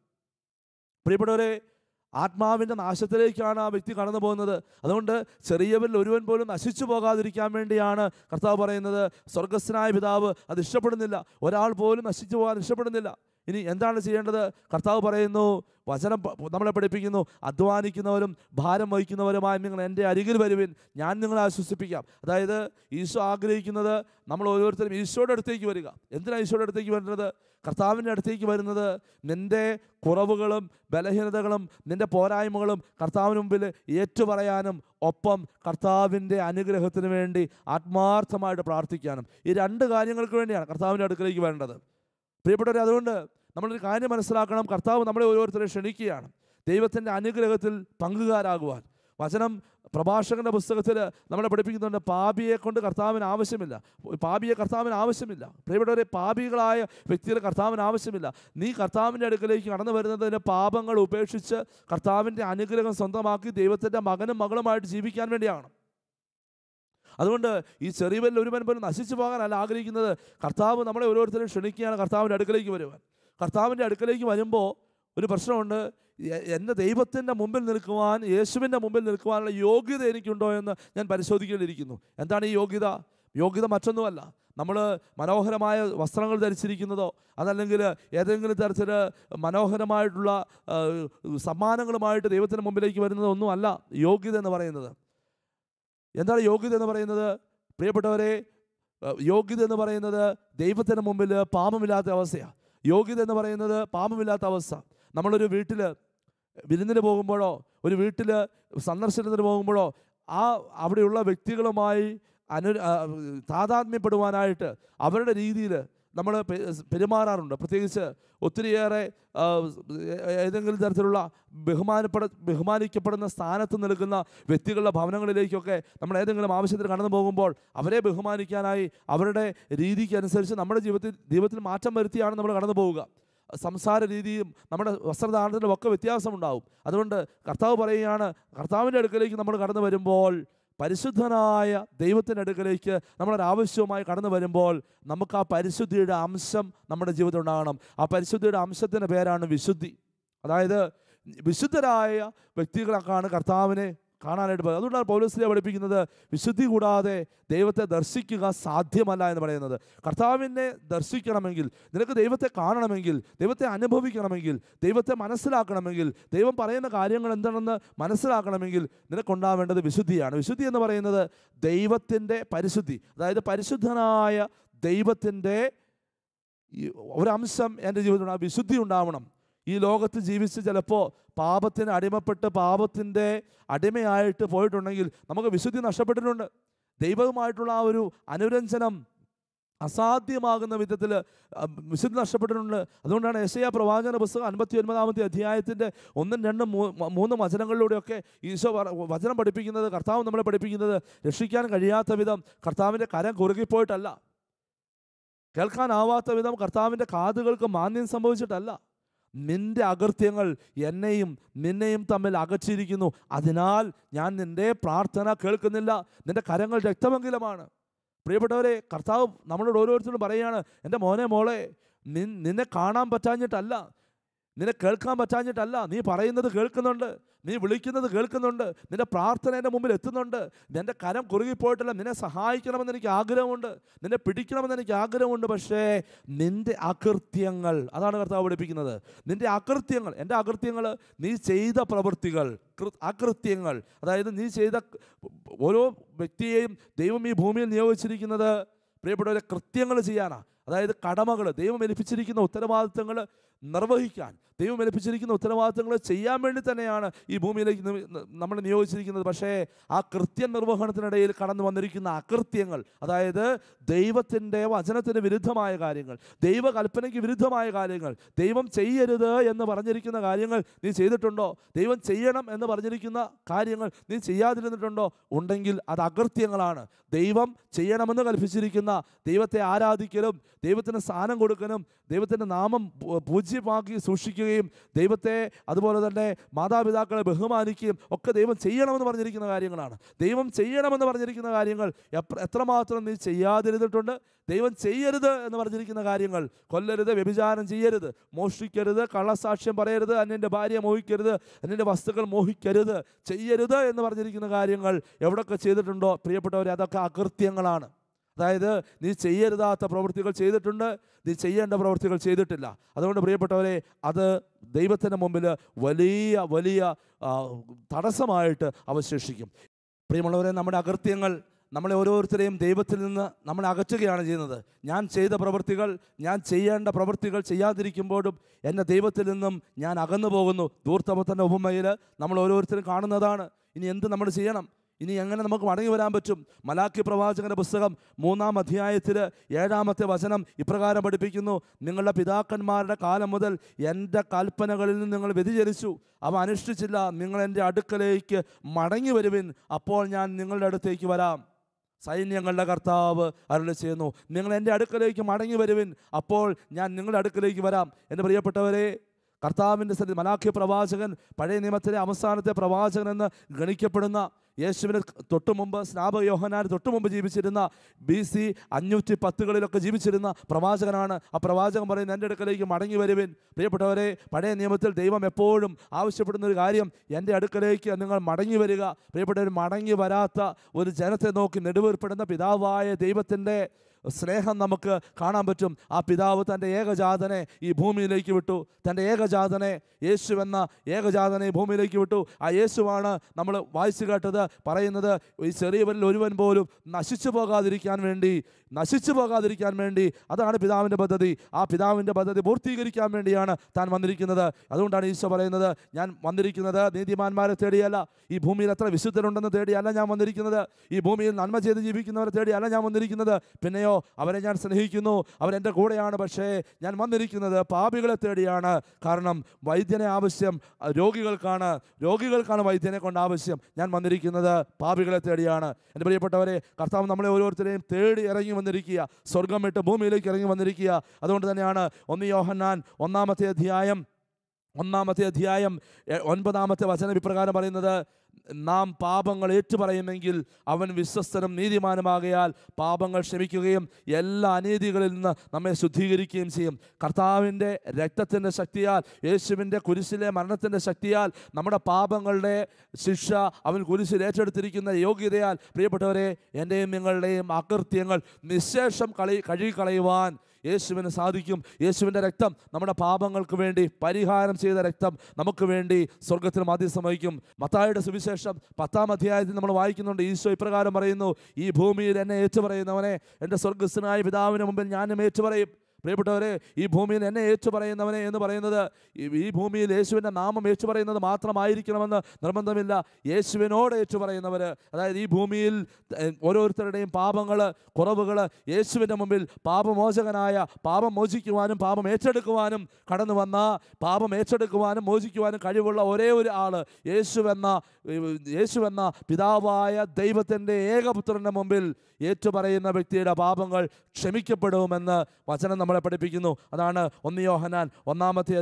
പ്രിയപ്പെട്ടവരെ, ആത്മാവിൻ്റെ നാശത്തിലേക്കാണ് ആ വ്യക്തി കടന്നു പോകുന്നത്. അതുകൊണ്ട് ചെറിയവരിൽ ഒരുവൻ പോലും നശിച്ചു പോകാതിരിക്കാൻ വേണ്ടിയാണ് കർത്താവ് പറയുന്നത്, സ്വർഗസ്ഥനായ പിതാവ് അത് ഇഷ്ടപ്പെടുന്നില്ല, ഒരാൾ പോലും നശിച്ചു പോകാൻ ഇഷ്ടപ്പെടുന്നില്ല. ഇനി എന്താണ് ചെയ്യേണ്ടത്? കർത്താവ് പറയുന്നു, വചനം നമ്മളെ പഠിപ്പിക്കുന്നു, അധ്വാനിക്കുന്നവരും ഭാരം വഹിക്കുന്നവരുമായി നിങ്ങൾ എൻ്റെ അരികിൽ വരുവിൻ, ഞാൻ നിങ്ങളെ ആശ്വസിപ്പിക്കാം. അതായത് ഈശോ ആഗ്രഹിക്കുന്നത് നമ്മൾ ഓരോരുത്തരും ഈശോയുടെ അടുത്തേക്ക് വരിക. എന്തിനാണ് ഈശോയുടെ അടുത്തേക്ക് വരുന്നത്? കർത്താവിൻ്റെ അടുത്തേക്ക് വരുന്നത് നിൻ്റെ കുറവുകളും ബലഹീനതകളും നിൻ്റെ പോരായ്മകളും കർത്താവിന് മുമ്പിൽ ഏറ്റുപറയാനും ഒപ്പം കർത്താവിൻ്റെ അനുഗ്രഹത്തിന് വേണ്ടി ആത്മാർത്ഥമായിട്ട് പ്രാർത്ഥിക്കാനും. ഈ രണ്ട് കാര്യങ്ങൾക്ക് വേണ്ടിയാണ് കർത്താവിൻ്റെ അടുക്കലേക്ക് വരേണ്ടത്. പ്രിയപ്പെട്ടവരെ, അതുകൊണ്ട് നമ്മളൊരു കാര്യം മനസ്സിലാക്കണം, കർത്താവ് നമ്മളെ ഓരോരുത്തരെ ക്ഷണിക്കുകയാണ് ദൈവത്തിൻ്റെ അനുഗ്രഹത്തിൽ പങ്കുകാരാകുവാൻ. വചനം പ്രഭാഷകന്റെ പുസ്തകത്തിൽ നമ്മളെ പഠിപ്പിക്കുന്നുണ്ട്, പാപിയെ കൊണ്ട് കർത്താവിന് ആവശ്യമില്ല, പാപിയെ കർത്താവിന് ആവശ്യമില്ല. പ്രിയപ്പെട്ടവരെ, പാപികളായ വ്യക്തികൾ കർത്താവിന് ആവശ്യമില്ല. നീ കർത്താവിൻ്റെ അടുക്കലേക്ക് കടന്നു വരുന്നതിന് പാപങ്ങൾ ഉപേക്ഷിച്ച് കർത്താവിൻ്റെ അനുഗ്രഹം സ്വന്തമാക്കി ദൈവത്തിൻ്റെ മകനും മകളുമായിട്ട് ജീവിക്കാൻ വേണ്ടിയാണ്. അതുകൊണ്ട് ഈ ചെറിയവരിൽ ഒരുവൻ പോലും നശിച്ചു പോകാനല്ല ആഗ്രഹിക്കുന്നത്. കർത്താവ് നമ്മളെ ഓരോരുത്തരും ക്ഷണിക്കുകയാണ് കർത്താവിൻ്റെ അടുക്കലേക്ക് വരുവാൻ. കർത്താവിൻ്റെ അടുക്കലേക്ക് വരുമ്പോൾ ഒരു പ്രശ്നമുണ്ട്, എൻ്റെ ദൈവത്തിൻ്റെ മുമ്പിൽ നിൽക്കുവാൻ, യേശുവിൻ്റെ മുമ്പിൽ നിൽക്കുവാനുള്ള യോഗ്യത എനിക്കുണ്ടോ എന്ന് ഞാൻ പരിശോധിക്കേണ്ടിയിരിക്കുന്നു. എന്താണ് ഈ യോഗ്യത? യോഗ്യത മറ്റൊന്നുമല്ല. നമ്മൾ മനോഹരമായ വസ്ത്രങ്ങൾ ധരിച്ചിരിക്കുന്നതോ അതല്ലെങ്കിൽ ഏതെങ്കിലും തരത്തിൽ മനോഹരമായിട്ടുള്ള സമ്മാനങ്ങളുമായിട്ട് ദൈവത്തിന് മുമ്പിലേക്ക് വരുന്നതോ ഒന്നുമല്ല യോഗ്യത എന്ന് പറയുന്നത്. എന്താണ് യോഗ്യത എന്ന് പറയുന്നത്? പ്രിയപ്പെട്ടവരെ, യോഗ്യത എന്ന് പറയുന്നത് ദൈവത്തിന് മുമ്പിൽ പാപമില്ലാത്ത അവസ്ഥയാണ്. യോഗ്യത എന്ന് പറയുന്നത് പാപമില്ലാത്ത അവസ്ഥ. നമ്മളൊരു വീട്ടിൽ വിരുന്നിന് പോകുമ്പോഴോ ഒരു വീട്ടിൽ സന്ദർശനത്തിന് പോകുമ്പോഴോ അവിടെയുള്ള വ്യക്തികളുമായി താതാത്മ്യപ്പെടുവാനായിട്ട് അവരുടെ രീതിയിൽ നമ്മൾ പെരുമാറാറുണ്ട്. പ്രത്യേകിച്ച് ഒത്തിരിയേറെ ഏതെങ്കിലും തരത്തിലുള്ള ബഹുമാനിക്കപ്പെടുന്ന സ്ഥാനത്ത് നിൽക്കുന്ന വ്യക്തികളുടെ ഭവനങ്ങളിലേക്കൊക്കെ നമ്മൾ ഏതെങ്കിലും ആവശ്യത്തിന് കടന്നു പോകുമ്പോൾ അവരെ ബഹുമാനിക്കാനായി അവരുടെ രീതിക്കനുസരിച്ച് നമ്മുടെ ജീവിതത്തിൽ മാറ്റം വരുത്തിയാണ് നമ്മൾ കടന്നു പോവുക. സംസാര രീതിയും നമ്മുടെ വസ്ത്രധാരണത്തിലും ഒക്കെ വ്യത്യാസമുണ്ടാവും. അതുകൊണ്ട് കർത്താവ് പറയുകയാണ്, കർത്താവിൻ്റെ അടുക്കലേക്ക് നമ്മൾ കടന്നു വരുമ്പോൾ, പരിശുദ്ധനായ ദൈവത്തിൻ്റെ അടുക്കലേക്ക് നമ്മളൊരാവശ്യവുമായി കടന്നു വരുമ്പോൾ നമുക്ക് ആ പരിശുദ്ധിയുടെ അംശം നമ്മുടെ ജീവിതത്തിൽ ഉണ്ടാകണം. ആ പരിശുദ്ധിയുടെ അംശത്തിൻ്റെ പേരാണ് വിശുദ്ധി. അതായത് വിശുദ്ധരായ വ്യക്തികളൊക്കെയാണ് കർത്താവിനെ കാണാനായിട്ട് പോകുന്നത്. അതുകൊണ്ടാണ് പൗലോസ്ലീഹ പഠിപ്പിക്കുന്നത് വിശുദ്ധി കൂടാതെ ദൈവത്തെ ദർശിക്കുക സാധ്യമല്ല എന്ന് പറയുന്നത്. കർത്താവിനെ ദർശിക്കണമെങ്കിൽ, നിനക്ക് ദൈവത്തെ കാണണമെങ്കിൽ, ദൈവത്തെ അനുഭവിക്കണമെങ്കിൽ, ദൈവത്തെ മനസ്സിലാക്കണമെങ്കിൽ, ദൈവം പറയുന്ന കാര്യങ്ങൾ എന്താണെന്ന് മനസ്സിലാക്കണമെങ്കിൽ നിനക്കുണ്ടാവേണ്ടത് വിശുദ്ധിയാണ്. വിശുദ്ധി എന്ന് പറയുന്നത് ദൈവത്തിൻ്റെ പരിശുദ്ധി, അതായത് പരിശുദ്ധനായ ദൈവത്തിൻ്റെ ഒരംശം എൻ്റെ ജീവിതത്തിൽ ആ വിശുദ്ധി ഉണ്ടാവണം. ഈ ലോകത്ത് ജീവിച്ച് ചിലപ്പോൾ പാപത്തിന് അടിമപ്പെട്ട് പാപത്തിൻ്റെ അടിമയായിട്ട് പോയിട്ടുണ്ടെങ്കിൽ നമുക്ക് വിശുദ്ധി നഷ്ടപ്പെട്ടിട്ടുണ്ട്. ദൈവവുമായിട്ടുള്ള ആ ഒരു അനുരഞ്ജനം അസാധ്യമാകുന്ന വിധത്തിൽ വിശുദ്ധി നഷ്ടപ്പെട്ടിട്ടുണ്ട്. അതുകൊണ്ടാണ് യെശയ്യാ പ്രവാചന പുസ്തകം 59-ാമത്തെ അധ്യായത്തിൻ്റെ 1, 2, 3 വചനങ്ങളിലൂടെയൊക്കെ ഈശോ വചനം പഠിപ്പിക്കുന്നത്, കർത്താവ് നമ്മളെ പഠിപ്പിക്കുന്നത് രക്ഷിക്കാൻ കഴിയാത്ത വിധം കർത്താവിൻ്റെ കരം കുറുകിപ്പോയിട്ടല്ല, കേൾക്കാനാവാത്ത വിധം കർത്താവിൻ്റെ കാതുകൾക്ക് മാന്യം സംഭവിച്ചിട്ടല്ല, നിന്റെ അകൃത്യങ്ങൾ എന്നെയും നിന്നെയും തമ്മിൽ അകറ്റിയിരിക്കുന്നു, അതിനാൽ ഞാൻ നിന്റെ പ്രാർത്ഥന കേൾക്കുന്നില്ല, നിന്റെ കരങ്ങൾ രക്തമംഗലമാണ്. പ്രിയപ്പെട്ടവരെ, കർത്താവ് നമ്മളോട് ഓരോരുത്തരും പറയുകയാണ്, എൻ്റെ മോനെ മോളെ, നിന്നെ കാണാൻ പറ്റാഞ്ഞിട്ടല്ല, നിന്നെ കേൾക്കാൻ പറ്റാഞ്ഞിട്ടല്ല, നീ പറയുന്നത് കേൾക്കുന്നുണ്ട്, നീ വിളിക്കുന്നത് കേൾക്കുന്നുണ്ട്, നിന്റെ പ്രാർത്ഥന എൻ്റെ മുമ്പിൽ എത്തുന്നുണ്ട്, നിൻ്റെ കരം കുറുകിപ്പോയിട്ടല്ല, നിന്നെ സഹായിക്കണമെന്ന് എനിക്ക് ആഗ്രഹമുണ്ട്, നിന്നെ പിടിക്കണമെന്ന് എനിക്ക് ആഗ്രഹമുണ്ട്. പക്ഷേ നിൻ്റെ അകൃത്യങ്ങൾ, അതാണ് കർത്താവ് പഠിപ്പിക്കുന്നത്, നിൻ്റെ അകൃത്യങ്ങൾ, എൻ്റെ അകൃത്യങ്ങൾ, നീ ചെയ്ത പ്രവൃത്തികൾ, അകൃത്യങ്ങൾ, അതായത് നീ ചെയ്ത ഓരോ വ്യക്തിയെയും ദൈവം ഈ ഭൂമിയിൽ നിയോഗിച്ചിരിക്കുന്നത് പ്രിയപ്പെട്ടവരെ കൃത്യങ്ങൾ ചെയ്യാനാണ്. അതായത് കടമകൾ, ദൈവം ഏൽപ്പിച്ചിരിക്കുന്ന ഉത്തരവാദിത്തങ്ങൾ നിർവഹിക്കാൻ, ദൈവം ഏൽപ്പിച്ചിരിക്കുന്ന ഉത്തരവാദിത്തങ്ങൾ ചെയ്യാൻ വേണ്ടി തന്നെയാണ് ഈ ഭൂമിയിലേക്ക് നമ്മൾ നിയോഗിച്ചിരിക്കുന്നത്. പക്ഷേ ആ കൃത്യനിർവഹണത്തിനിടയിൽ കടന്നു വന്നിരിക്കുന്ന അകൃത്യങ്ങൾ, അതായത് ദൈവത്തിൻ്റെ വചനത്തിന് വിരുദ്ധമായ കാര്യങ്ങൾ, ദൈവകൽപ്പനയ്ക്ക് വിരുദ്ധമായ കാര്യങ്ങൾ, ദൈവം ചെയ്യരുത് എന്ന് പറഞ്ഞിരിക്കുന്ന കാര്യങ്ങൾ നീ ചെയ്തിട്ടുണ്ടോ? ദൈവം ചെയ്യണം എന്ന് പറഞ്ഞിരിക്കുന്ന കാര്യങ്ങൾ നീ ചെയ്യാതിരുന്നിട്ടുണ്ടോ? ഉണ്ടെങ്കിൽ അത് അകൃത്യങ്ങളാണ്. ദൈവം ചെയ്യണമെന്ന് കൽപ്പിച്ചിരിക്കുന്ന ദൈവത്തെ ആരാധിക്കലും ദൈവത്തിന് സ്ഥാനം കൊടുക്കലും ദൈവത്തിൻ്റെ നാമം പൂജ്യമാക്കി സൂക്ഷിക്കുകയും ദൈവത്തെ അതുപോലെ തന്നെ മാതാപിതാക്കളെ ബഹുമാനിക്കുകയും ഒക്കെ ദൈവം ചെയ്യണമെന്ന് പറഞ്ഞിരിക്കുന്ന കാര്യങ്ങളാണ്. ദൈവം ചെയ്യണമെന്ന് പറഞ്ഞിരിക്കുന്ന കാര്യങ്ങൾ എത്രമാത്രം നീ ചെയ്യാതിരുന്നിട്ടുണ്ട്? ദൈവം ചെയ്യരുത് എന്ന് പറഞ്ഞിരിക്കുന്ന കാര്യങ്ങൾ, കൊല്ലരുത്, വ്യഭിചാരം ചെയ്യരുത്, മോഷ്ടിക്കരുത്, കള്ളസാക്ഷ്യം പറയരുത്, അന്യൻ്റെ ഭാര്യയെ മോഹിക്കരുത്, അന്യൻ്റെ വസ്തുക്കൾ മോഹിക്കരുത്, ചെയ്യരുത് എന്ന് പറഞ്ഞിരിക്കുന്ന കാര്യങ്ങൾ എവിടെയൊക്കെ ചെയ്തിട്ടുണ്ടോ പ്രിയപ്പെട്ടവരെ, അതൊക്കെ അകൃത്യങ്ങളാണ്. അതായത് നീ ചെയ്യരുതാത്ത പ്രവൃത്തികൾ ചെയ്തിട്ടുണ്ട്, നീ ചെയ്യേണ്ട പ്രവൃത്തികൾ ചെയ്തിട്ടില്ല. അതുകൊണ്ട് പ്രിയപ്പെട്ടവരെ, അത് ദൈവത്തിൻ്റെ മുമ്പിൽ വലിയ വലിയ തടസ്സമായിട്ട് അവശേഷിക്കും. പ്രിയമുള്ളവരെ, നമ്മുടെ അകൃത്യങ്ങൾ നമ്മളെ ഓരോരുത്തരെയും ദൈവത്തിൽ നിന്ന് നമ്മളെ അകറ്റുകയാണ് ചെയ്യുന്നത്. ഞാൻ ചെയ്ത പ്രവൃത്തികൾ, ഞാൻ ചെയ്യേണ്ട പ്രവൃത്തികൾ ചെയ്യാതിരിക്കുമ്പോഴും എൻ്റെ ദൈവത്തിൽ നിന്നും ഞാൻ അകന്നു പോകുന്നു. ധൂർത്തമത്തിൻ്റെ ഉപമയിൽ നമ്മൾ ഓരോരുത്തരും കാണുന്നതാണ്. ഇനി എന്ത് നമ്മൾ ചെയ്യണം? ഇനി എങ്ങനെ നമുക്ക് മടങ്ങി വരാൻ പറ്റും? മലാക്കി പ്രവാചകന്റെ പുസ്തകം 3-ാം അധ്യായത്തിൽ 7-ാമത്തെ വചനം ഇപ്രകാരം പഠിപ്പിക്കുന്നു: നിങ്ങളുടെ പിതാക്കന്മാരുടെ കാലം മുതൽ എൻ്റെ കൽപ്പനകളിൽ നിന്ന് നിങ്ങൾ വ്യതിചലിച്ചു, അവ അനുഷ്ഠിച്ചില്ല. നിങ്ങൾ എൻ്റെ അടുക്കലേക്ക് മടങ്ങി വരുവിൻ, അപ്പോൾ ഞാൻ നിങ്ങളുടെ അടുത്തേക്ക് വരാം. സൈന്യങ്ങളുടെ കർത്താവ് അരുളി ചെയ്യുന്നു, നിങ്ങൾ എൻ്റെ അടുക്കലേക്ക് മടങ്ങി വരുവിൻ, അപ്പോൾ ഞാൻ നിങ്ങളുടെ അടുക്കലേക്ക് വരാം. എൻ്റെ പ്രിയപ്പെട്ടവരെ, കർത്താവിൻ്റെ സന്നിധി മലാക്കി പ്രവാചകൻ, പഴയ നിയമത്തിലെ അവസാനത്തെ പ്രവാചകൻ എന്ന് ഗണിക്കപ്പെടുന്ന യേശുവിന് തൊട്ടു മുമ്പ് സ്നാപക യോഹന്നാന് തൊട്ടു മുമ്പ് ജീവിച്ചിരുന്ന BC 510 ജീവിച്ചിരുന്ന പ്രവാചകനാണ്. ആ പ്രവാചകൻ പറയുന്നത്, എൻ്റെ അടുക്കലേക്ക് മടങ്ങി വരുവിൻ. പ്രിയപ്പെട്ടവരെ, പഴയ നിയമത്തിൽ ദൈവം എപ്പോഴും ആവശ്യപ്പെടുന്ന ഒരു കാര്യം, എൻ്റെ അടുക്കലേക്ക് നിങ്ങൾ മടങ്ങി വരിക. പ്രിയപ്പെട്ടവർ, മടങ്ങി വരാത്ത ഒരു ജനത്തെ നോക്കി നെടുവേർപ്പെടുന്ന പിതാവായ ദൈവത്തിൻ്റെ സ്നേഹം നമുക്ക് കാണാൻ പറ്റും. ആ പിതാവ് തൻ്റെ ഏകജാതനെ ഈ ഭൂമിയിലേക്ക് വിട്ടു. തൻ്റെ ഏകജാതനെ, യേശുവെന്ന ഏകജാതനെ ഭൂമിയിലേക്ക് വിട്ടു. ആ യേശുവാണ് നമ്മൾ വായിച്ചു കേട്ടത് പറയുന്നത്, ഈ ചെറിയവരിൽ ഒരുവൻ പോലും നശിച്ചു പോകാതിരിക്കാൻ വേണ്ടി അതാണ് പിതാവിൻ്റെ പദ്ധതി. ആ പിതാവിൻ്റെ പദ്ധതി പൂർത്തീകരിക്കാൻ വേണ്ടിയാണ് താൻ വന്നിരിക്കുന്നത്. അതുകൊണ്ടാണ് ഈശോ പറയുന്നത്, ഞാൻ വന്നിരിക്കുന്നത് നീതിമാന്മാരെ തേടിയല്ല, ഈ ഭൂമിയിൽ എത്ര വിശുദ്ധരുണ്ടെന്ന് തേടിയല്ല ഞാൻ വന്നിരിക്കുന്നത്, ഈ ഭൂമിയിൽ നന്മ ചെയ്ത് ജീവിക്കുന്നവരെ തേടിയല്ല ഞാൻ വന്നിരിക്കുന്നത്, പിന്നെയോ അവരെ ഞാൻ സ്നേഹിക്കുന്നു, അവരെൻ്റെ കൂടെയാണ്. പക്ഷേ ഞാൻ വന്നിരിക്കുന്നത് പാപികളെ തേടിയാണ്. കാരണം വൈദ്യനെ ആവശ്യം രോഗികൾക്കാണ് വൈദ്യനെ കൊണ്ട് ആവശ്യം. ഞാൻ വന്നിരിക്കുന്നത് പാപികളെ തേടിയാണ്. എൻ്റെ പ്രിയപ്പെട്ടവരെ, കർത്താവ് നമ്മളെ ഓരോരുത്തരെയും തേടി ഇറങ്ങി വന്നിരിക്കുക, സ്വർഗം വിട്ട് ഭൂമിയിലേക്ക് ഇറങ്ങി വന്നിരിക്കുക. അതുകൊണ്ട് തന്നെയാണ് 1 യോഹന്നാൻ 1-ാമത്തെ അധ്യായം 9-ാമത്തെ വചനം ഇപ്രകാരം പറയുന്നത്, നാം പാപങ്ങൾ ഏറ്റുപറയുമെങ്കിൽ അവൻ വിശ്വസ്തനും നീതിമാനുമാകയാൽ പാപങ്ങൾ ക്ഷമിക്കുകയും എല്ലാ അനീതികളിൽ നിന്ന് നമ്മെ ശുദ്ധീകരിക്കുകയും ചെയ്യും. കർത്താവിൻ്റെ രക്തത്തിൻ്റെ ശക്തിയാൽ, യേശുവിൻ്റെ കുരിശിലെ മരണത്തിൻ്റെ ശക്തിയാൽ, നമ്മുടെ പാപങ്ങളുടെ ശിക്ഷ അവൻ കുരിശിൽ ഏറ്റെടുത്തിരിക്കുന്ന യോഗ്യതയാൽ, പ്രിയപ്പെട്ടവരെ, എൻ്റെയും നിങ്ങളുടെയും അകൃത്യങ്ങൾ നിശേഷം കഴുകിക്കളയുവാൻ യേശുവിന് സാധിക്കും. യേശുവിൻ്റെ രക്തം നമ്മുടെ പാപങ്ങൾക്ക് വേണ്ടി പരിഹാരം ചെയ്ത രക്തം നമുക്ക് വേണ്ടി സ്വർഗത്തിൽ മാധ്യസ്ഥം വഹിക്കും. മത്തായിയുടെ സുവിശേഷം 10-ാം അധ്യായത്തിൽ നമ്മൾ വായിക്കുന്നുണ്ട്, ഈശോ ഇപ്രകാരം പറയുന്നു, ഈ ഭൂമിയിൽ എന്നെ ഏറ്റുപറയുന്നവനെ എൻ്റെ സ്വർഗസ്ഥനായ പിതാവിന് മുമ്പിൽ ഞാനും ഏറ്റുപറയും. പ്രിയപ്പെട്ടവരെ, ഈ ഭൂമിയിൽ എന്നെ ഏറ്റുപറയുന്നവനെ എന്ന് പറയുന്നത്, ഈ ഭൂമിയിൽ യേശുവിൻ്റെ നാമം ഏറ്റുപറയുന്നത് മാത്രമായിരിക്കണമെന്ന് നിർബന്ധമില്ല. യേശുവിനോട് ഏറ്റുപറയുന്നവർ, അതായത് ഈ ഭൂമിയിൽ ഓരോരുത്തരുടെയും പാപങ്ങൾ, കുറവുകൾ യേശുവിൻ്റെ മുമ്പിൽ പാപമോചകനായ, പാപം മോചിക്കുവാനും പാപം ഏറ്റെടുക്കുവാനും കടന്നു വന്ന, പാപം ഏറ്റെടുക്കുവാനും മോചിക്കുവാനും കഴിവുള്ള ഒരേ ഒരു ആൾ യേശുവെന്ന പിതാവായ ദൈവത്തിൻ്റെ ഏകപുത്രൻ്റെ മുമ്പിൽ ഏറ്റുപറയുന്ന വ്യക്തിയുടെ പാപങ്ങൾ ക്ഷമിക്കപ്പെടുമെന്ന് വചനം നമ്മളെ പഠിപ്പിക്കുന്നു. അതാണ് 1 യോഹന്നാൻ 1-ാമത്തെ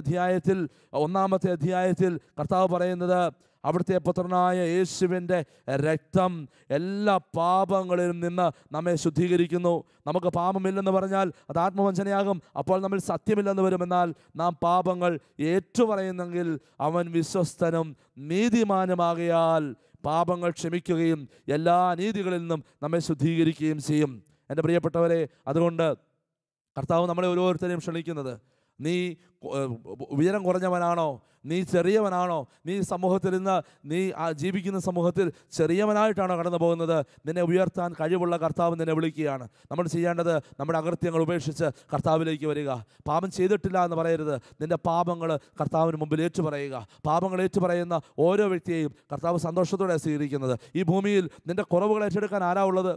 അധ്യായത്തിൽ കർത്താവ് പറയുന്നത്, അവിടുത്തെ പുത്രനായ യേശുവിൻ്റെ രക്തം എല്ലാ പാപങ്ങളിലും നിന്ന് നമ്മെ ശുദ്ധീകരിക്കുന്നു. നമുക്ക് പാപമില്ലെന്ന് പറഞ്ഞാൽ അത് ആത്മവഞ്ചനയാകും, അപ്പോൾ നമ്മൾ സത്യമില്ലെന്ന് വരുമെന്നാൽ നാം പാപങ്ങൾ ഏറ്റുപറയുന്നെങ്കിൽ അവൻ വിശ്വസ്തനും നീതിമാനുമാകയാൽ പാപങ്ങൾ ക്ഷമിക്കുകയും എല്ലാ അനീതികളിൽ നിന്നും നമ്മെ ശുദ്ധീകരിക്കുകയും ചെയ്യും. എൻ്റെ പ്രിയപ്പെട്ടവരെ, അതുകൊണ്ട് കർത്താവ് നമ്മളെ ഓരോരുത്തരെയും ക്ഷണിക്കുന്നത്, നീ ഉയരം കുറഞ്ഞവനാണോ, നീ ചെറിയവനാണോ, നീ സമൂഹത്തിൽ നിന്ന്, നീ ജീവിക്കുന്ന സമൂഹത്തിൽ ചെറിയവനായിട്ടാണോ കടന്നു പോകുന്നത്, നിന്നെ ഉയർത്താൻ കഴിവുള്ള കർത്താവ് നിന്നെ വിളിക്കുകയാണ്. നമ്മൾ ചെയ്യേണ്ടത് നമ്മുടെ അകൃത്യങ്ങൾ ഉപേക്ഷിച്ച് കർത്താവിലേക്ക് വരിക. പാപം ചെയ്തിട്ടില്ല എന്ന് പറയരുത്, നിൻ്റെ പാപങ്ങൾ കർത്താവിന് മുമ്പിൽ ഏറ്റുപറയുക. പാപങ്ങൾ ഏറ്റുപറയുന്ന ഓരോ വ്യക്തിയെയും കർത്താവ് സന്തോഷത്തോടെ സ്വീകരിക്കുന്നത്. ഈ ഭൂമിയിൽ നിൻ്റെ കുറവുകൾ ഏറ്റെടുക്കാൻ ആരാ ഉള്ളത്?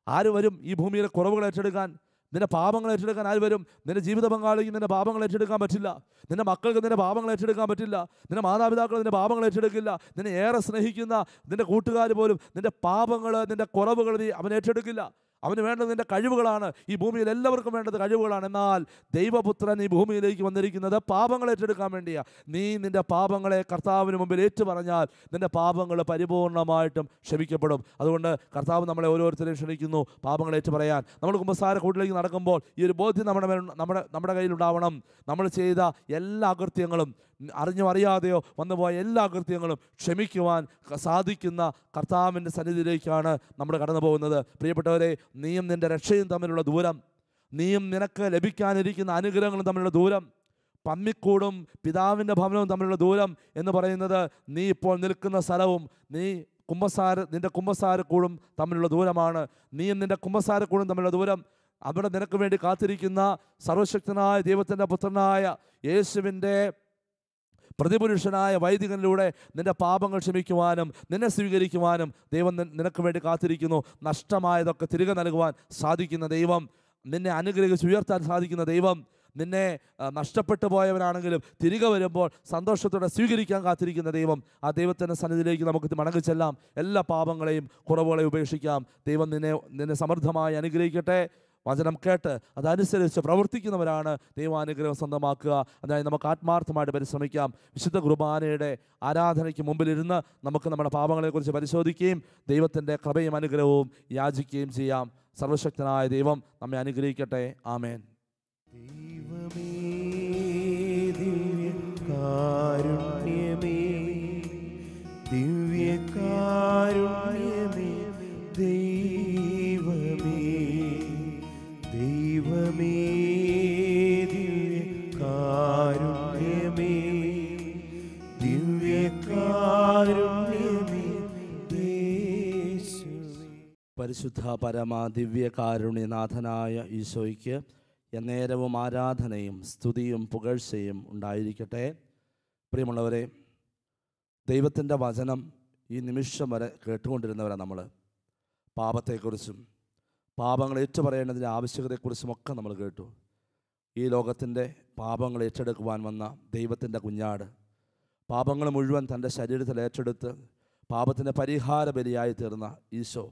ആര് വരും ഈ ഭൂമിയിലെ കുറവുകൾ ഏറ്റെടുക്കാൻ? നിന്റെ പാപങ്ങൾ ഏറ്റെടുക്കാൻ ആര് വരും? നിന്റെ ജീവിത പങ്കാളിക്ക് നിന്റെ പാപങ്ങൾ ഏറ്റെടുക്കാൻ പറ്റില്ല, നിന്റെ മക്കൾക്ക് നിന്റെ പാപങ്ങൾ ഏറ്റെടുക്കാൻ പറ്റില്ല, നിന്റെ മാതാപിതാക്കൾ നിന്റെ പാപങ്ങൾ ഏറ്റെടുക്കില്ല, നിന്നെ ഏറെ സ്നേഹിക്കുന്ന നിന്റെ കൂട്ടുകാർ പോലും നിന്റെ പാപങ്ങൾ, നിന്റെ കുറവുകൾ അവൻ ഏറ്റെടുക്കില്ല. അവന് വേണ്ടത് നിൻ്റെ കഴിവുകളാണ്. ഈ ഭൂമിയിൽ എല്ലാവർക്കും വേണ്ടത് കഴിവുകളാണ്. എന്നാൽ ദൈവപുത്രൻ ഈ ഭൂമിയിലേക്ക് വന്നിരിക്കുന്നത് പാപങ്ങൾ ഏറ്റെടുക്കാൻ വേണ്ടിയാണ്. നീ നിൻ്റെ പാപങ്ങളെ കർത്താവിന് മുമ്പിൽ ഏറ്റുപറഞ്ഞാൽ നിൻ്റെ പാപങ്ങൾ പരിപൂർണമായിട്ടും ക്ഷമിക്കപ്പെടും. അതുകൊണ്ട് കർത്താവ് നമ്മളെ ഓരോരുത്തരെയും ക്ഷണിക്കുന്നു പാപങ്ങൾ ഏറ്റുപറയാൻ. നമ്മൾ കുമ്പസാര കൂട്ടിലേക്ക് നടക്കുമ്പോൾ ഈ ഒരു ബോധ്യം നമ്മുടെ കയ്യിലുണ്ടാവണം. നമ്മൾ ചെയ്ത എല്ലാ അകൃത്യങ്ങളും, അറിഞ്ഞോ അറിയാതെയോ വന്നുപോയ എല്ലാ അകൃത്യങ്ങളും ക്ഷമിക്കുവാൻ സാധിക്കുന്ന കർത്താവിൻ്റെ സന്നിധിയിലേക്കാണ് നമ്മൾ കടന്നു പോകുന്നത്. പ്രിയപ്പെട്ടവരെ, നീയും നിൻ്റെ രക്ഷയും തമ്മിലുള്ള ദൂരം, നീയും നിനക്ക് ലഭിക്കാനിരിക്കുന്ന അനുഗ്രഹങ്ങളും തമ്മിലുള്ള ദൂരം, പമ്മിക്കൂടും പിതാവിൻ്റെ ഭവനവും തമ്മിലുള്ള ദൂരം എന്ന് പറയുന്നത് നീ ഇപ്പോൾ നിൽക്കുന്ന സ്ഥലവും നിൻ്റെ കുമ്പസാരക്കൂടും തമ്മിലുള്ള ദൂരമാണ്. നീയും നിൻ്റെ കുമ്പസാരക്കൂടും തമ്മിലുള്ള ദൂരം, അവിടെ നിനക്ക് വേണ്ടി കാത്തിരിക്കുന്ന സർവശക്തനായ ദൈവത്തിൻ്റെ പുത്രനായ യേശുവിൻ്റെ പ്രതിപുരുഷനായ വൈദികനിലൂടെ നിൻ്റെ പാപങ്ങൾ ക്ഷമിക്കുവാനും നിന്നെ സ്വീകരിക്കുവാനും ദൈവം നിനക്ക് വേണ്ടി കാത്തിരിക്കുന്നു. നഷ്ടമായതൊക്കെ തിരികെ നൽകുവാൻ സാധിക്കുന്ന ദൈവം, നിന്നെ അനുഗ്രഹിച്ച് ഉയർത്താൻ സാധിക്കുന്ന ദൈവം, നിന്നെ നഷ്ടപ്പെട്ടു പോയവനാണെങ്കിലും തിരികെ വരുമ്പോൾ സന്തോഷത്തോടെ സ്വീകരിക്കാൻ കാത്തിരിക്കുന്ന ദൈവം, ആ ദൈവത്തിൻ്റെ സന്നിധിയിലേക്ക് നമുക്ക് മടങ്ങിച്ചെല്ലാം. എല്ലാ പാപങ്ങളെയും കുറവുകളെയും ഉപേക്ഷിക്കാം. ദൈവം നിന്നെ സമൃദ്ധമായി അനുഗ്രഹിക്കട്ടെ. വചനം കേട്ട് അതനുസരിച്ച് പ്രവർത്തിക്കുന്നവരാണ് ദൈവാനുഗ്രഹം സ്വന്തമാക്കുക. അതിനായി നമുക്ക് ആത്മാർത്ഥമായിട്ട് പരിശ്രമിക്കാം. വിശുദ്ധ കുർബാനയുടെ ആരാധനയ്ക്ക് മുമ്പിലിരുന്ന് നമുക്ക് നമ്മുടെ പാപങ്ങളെക്കുറിച്ച് പരിശോധിക്കുകയും ദൈവത്തിൻ്റെ കൃപയും അനുഗ്രഹവും യാചിക്കുകയും ചെയ്യാം. സർവശക്തനായ ദൈവം നമ്മെ അനുഗ്രഹിക്കട്ടെ. ആമേൻ. ദിവ്യകാരുണ്യമേ, ദിവ്യകാരുണ്യമേ, ദൈവമേ, ദൈവമേ, ദിവ്യകാരുണ്യമേ, ദിവ്യകാരുണ്യമേ, യേശുവേ. പരിശുദ്ധ പരമ ദിവ്യകാരുണ്യനാഥനായ ഈശോയ്ക്ക് എന്നേരവും ആരാധനയും സ്തുതിയും പുകഴ്ചയും ഉണ്ടായിരിക്കട്ടെ. പ്രിയമുള്ളവരെ, ദൈവത്തിൻ്റെ വചനം ഈ നിമിഷം വരെ കേട്ടുകൊണ്ടിരുന്നവരാണ് നമ്മൾ. പാപത്തെക്കുറിച്ചും പാപങ്ങൾ ഏറ്റുപറയേണ്ടതിൻ്റെ ആവശ്യകതയെക്കുറിച്ചുമൊക്കെ നമ്മൾ കേട്ടു. ഈ ലോകത്തിൻ്റെ പാപങ്ങൾ ഏറ്റെടുക്കുവാൻ വന്ന ദൈവത്തിൻ്റെ കുഞ്ഞാട് പാപങ്ങൾ മുഴുവൻ തൻ്റെ ശരീരത്തിൽ ഏറ്റെടുത്ത് പാപത്തിൻ്റെ പരിഹാര ബലിയായി തീർന്ന ഈശോ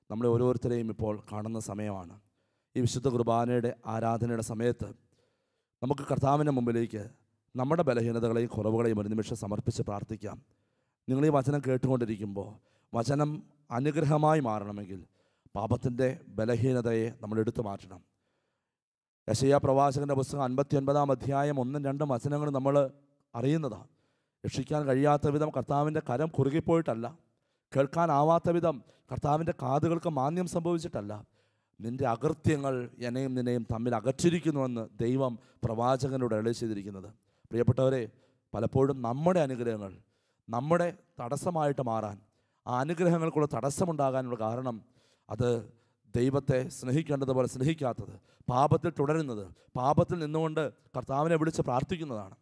നമ്മളെ ഓരോരുത്തരെയും ഇപ്പോൾ കാണുന്ന സമയമാണ്. ഈ വിശുദ്ധ കുർബാനയുടെ ആരാധനയുടെ സമയത്ത് നമുക്ക് കർത്താവിൻ്റെ മുമ്പിലേക്ക് നമ്മുടെ ബലഹീനതകളെയും കുറവുകളെയും ഒരു നിമിഷം സമർപ്പിച്ച് പ്രാർത്ഥിക്കാം. നിങ്ങൾ ഈ വചനം കേട്ടുകൊണ്ടിരിക്കുമ്പോൾ വചനം അനുഗ്രഹമായി മാറണമെങ്കിൽ പാപത്തിൻ്റെ ബലഹീനതയെ നമ്മൾ എടുത്തു മാറ്റണം. യെശയ്യാ പ്രവാചകൻ്റെ പുസ്തകം 59 അധ്യായം 1-2 വചനങ്ങൾ നമ്മൾ അറിയുന്നതാണ്. രക്ഷിക്കാൻ കഴിയാത്ത വിധം കർത്താവിൻ്റെ കരം കുറുകിപ്പോയിട്ടല്ല, കേൾക്കാനാവാത്ത വിധം കർത്താവിൻ്റെ കാതുകൾക്ക് മാന്യം സംഭവിച്ചിട്ടല്ല, നിൻ്റെ അകൃത്യങ്ങൾ എന്നെയും നിന്നെയും തമ്മിൽ അകറ്റിരിക്കുന്നുവെന്ന് ദൈവം പ്രവാചകനോട് അരുളി ചെയ്തിരിക്കുന്നത്. പ്രിയപ്പെട്ടവരെ, പലപ്പോഴും നമ്മുടെ അനുഗ്രഹങ്ങൾ നമ്മുടെ തടസ്സമായിട്ട് മാറാൻ, ആ അനുഗ്രഹങ്ങൾക്കുള്ള തടസ്സമുണ്ടാകാനുള്ള കാരണം അത് ദൈവത്തെ സ്നേഹിക്കേണ്ടതുപോലെ സ്നേഹിക്കാത്തത്, പാപത്തിൽ തുടരുന്നത്, പാപത്തിൽ നിന്നുകൊണ്ട് കർത്താവിനെ വിളിച്ച് പ്രാർത്ഥിക്കുന്നതാണ്.